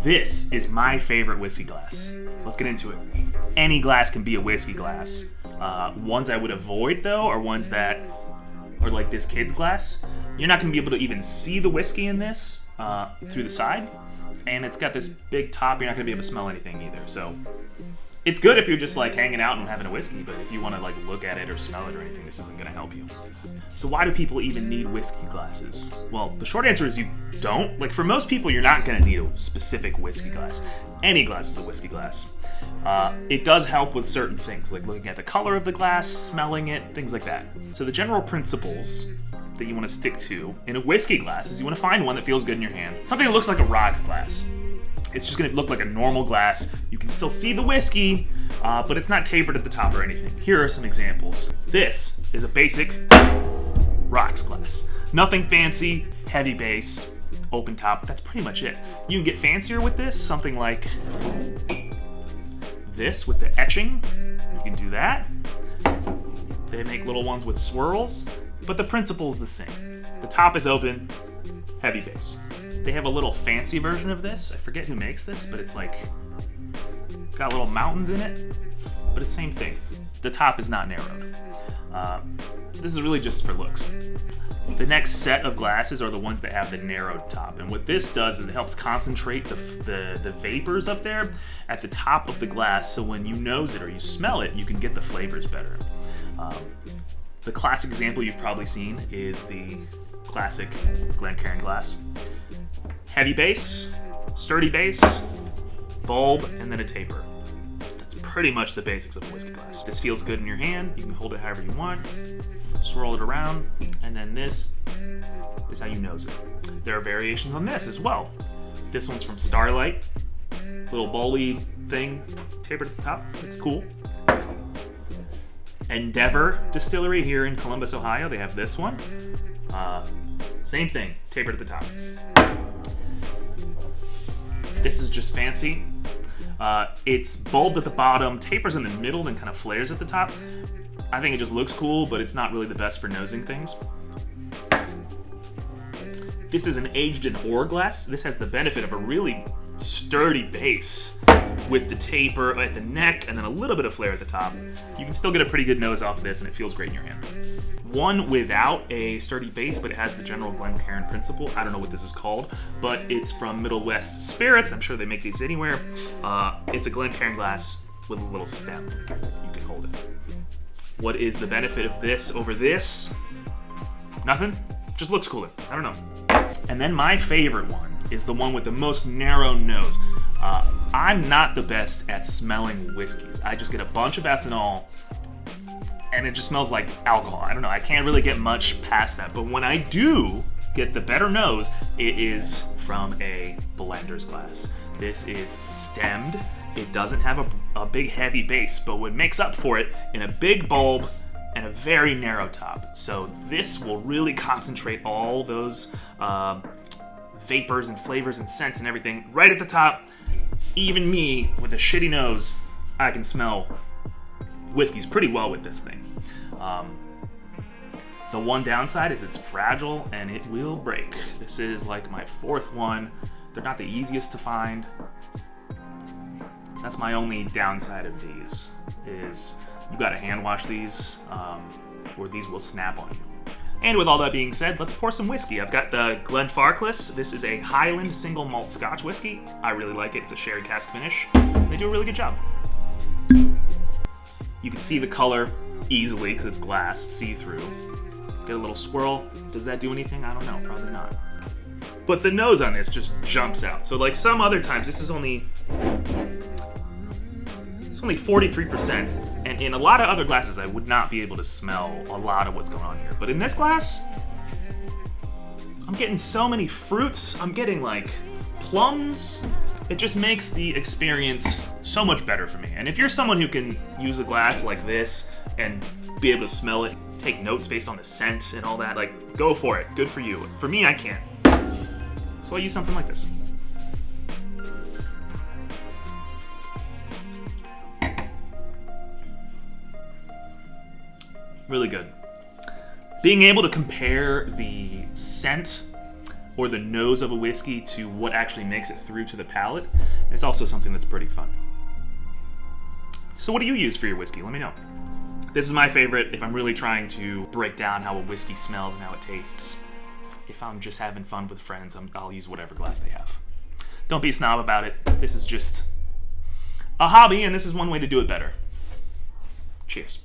This is my favorite whiskey glass. Let's get into it. Any glass can be a whiskey glass. Ones I would avoid, though, are ones that are like this kid's glass. You're not going to be able to even see the whiskey in this through the side. And it's got this big top. You're not going to be able to smell anything either. So it's good if you're just like hanging out and having a whiskey, but if you want to like look at it or smell it or anything, this isn't going to help you. So why do people even need whiskey glasses? Well, the short answer is you don't. Like for most people, you're not going to need a specific whiskey glass. Any glass is a whiskey glass. It does help with certain things, like looking at the color of the glass, smelling it, things like that. So the general principles that you want to stick to in a whiskey glass is you want to find one that feels good in your hand. Something that looks like a rocks glass. It's just going to look like a normal glass. You can still see the whiskey, but it's not tapered at the top or anything. Here are some examples. This is a basic rocks glass. Nothing fancy, heavy base, open top. That's pretty much it. You can get fancier with this, something like this with the etching. You can do that. They make little ones with swirls, but the principle's the same. The top is open, heavy base. They have a little fancy version of this. I forget who makes this, but it's like got little mountains in it, but it's the same thing. The top is not narrowed. So this is really just for looks. The next set of glasses are the ones that have the narrowed top, and what this does is it helps concentrate the vapors up there at the top of the glass, so when you nose it or you smell it, you can get the flavors better. The classic example you've probably seen is the classic Glencairn glass. Heavy base, sturdy base, bulb, and then a taper. That's pretty much the basics of a whiskey glass. This feels good in your hand. You can hold it however you want, swirl it around, and then this is how you nose it. There are variations on this as well. This one's from Starlight. Little bowly thing, tapered at the top. It's cool. Endeavor Distillery here in Columbus, Ohio. They have this one. Same thing, tapered at the top. This is just fancy. It's bulbed at the bottom, tapers in the middle, then kind of flares at the top. I think it just looks cool, but it's not really the best for nosing things. This is an aged in ore glass. This has the benefit of a really sturdy base with the taper at the neck and then a little bit of flare at the top. You can still get a pretty good nose off of this, and it feels great in your hand. One without a sturdy base, but it has the general Glencairn principle. I don't know what this is called, but it's from Middle West Spirits. I'm sure they make these anywhere. It's a Glencairn glass with a little stem. You can hold it. What is the benefit of this over this? Nothing. Just looks cooler. I don't know. And then my favorite one is the one with the most narrow nose. I'm not the best at smelling whiskeys. I just get a bunch of ethanol and it just smells like alcohol. I don't know, I can't really get much past that. But when I do get the better nose, it is from a blender's glass. This is stemmed. It doesn't have a big heavy base, but what makes up for it in a big bulb and a very narrow top. So this will really concentrate all those vapors and flavors and scents and everything right at the top. Even me, with a shitty nose, I can smell whiskeys pretty well with this thing. The one downside is it's fragile and it will break. This is like my fourth one. They're not the easiest to find. That's my only downside of these, is you gotta hand wash these, or these will snap on you. And with all that being said, let's pour some whiskey. I've got the Glenfarclas. This is a Highland single malt Scotch whiskey. I really like it. It's a sherry cask finish. They do a really good job. You can see the color easily because it's glass, see-through. Get a little swirl. Does that do anything? I don't know. Probably not. But the nose on this just jumps out. So like some other times, this is only 43%. And in a lot of other glasses, I would not be able to smell a lot of what's going on here. But in this glass, I'm getting so many fruits. I'm getting like plums. It just makes the experience so much better for me. And if you're someone who can use a glass like this and be able to smell it, take notes based on the scent and all that, like, go for it. Good for you. For me, I can't. So I use something like this. Really good. Being able to compare the scent or the nose of a whiskey to what actually makes it through to the palate. It's also something that's pretty fun. So what do you use for your whiskey? Let me know. This is my favorite if I'm really trying to break down how a whiskey smells and how it tastes. If I'm just having fun with friends, I'll use whatever glass they have. Don't be a snob about it. This is just a hobby, and this is one way to do it better. Cheers.